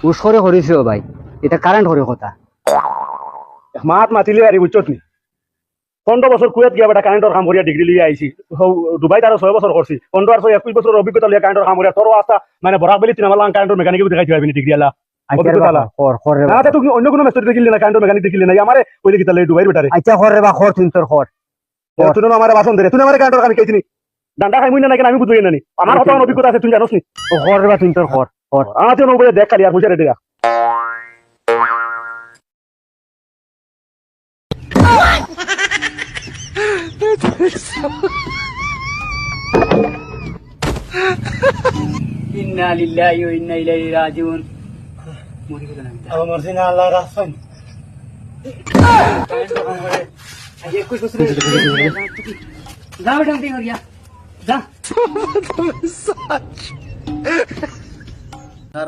উস্করে করিস ভাই, এটা কারেন্ট হরে কথা। মাত মাতিলে আরে বুঝছত নি 15 বছর কুয়েত গিয়া বেটা কারেন্টর কাম করিয়া ডিগ্রি লিয়ে আইছি। দুবাই তার 6 বছর করছি, 15 আর 21 বছর অভিজ্ঞতা লিয়ে কারেন্টর কাম করিয়া তোর আস্থা মানে বরাক বেলি তিন আমার কারেন্টর মেকানিক দেখাইতে পারবি ডিগ্রি আলা অভিজ্ঞতা আলা। না তুই অন্য কোনো মেথড দেখিলি না, কারেন্টর মেকানিক দেখিলি না, আমারে কইলে কি তাহলে দুবাইর বেটারে। আচ্ছা খরে বা খর তুই তোর খর তুই না আমারে বাসন দে, তুই আমারে কারেন্টর কাম কইছিনি ডান্ডা খাইমুই না কেন আমি বুঝুই না নি, আমার কত অভিজ্ঞতা আছে তুই জানোস নি। খরে বা তুই তোর খর খর তুই নবরে দেখ খালি আর বুঝা রেডি রাখ। ইন্না লিল্লাহি ওয়া ইন্না ইলাইহি রাজিউন। মরি গেল না আমার মরছি না, আল্লাহ রাখছেন। আজ 21 বছর যা বেটা তুই করিয়া যা।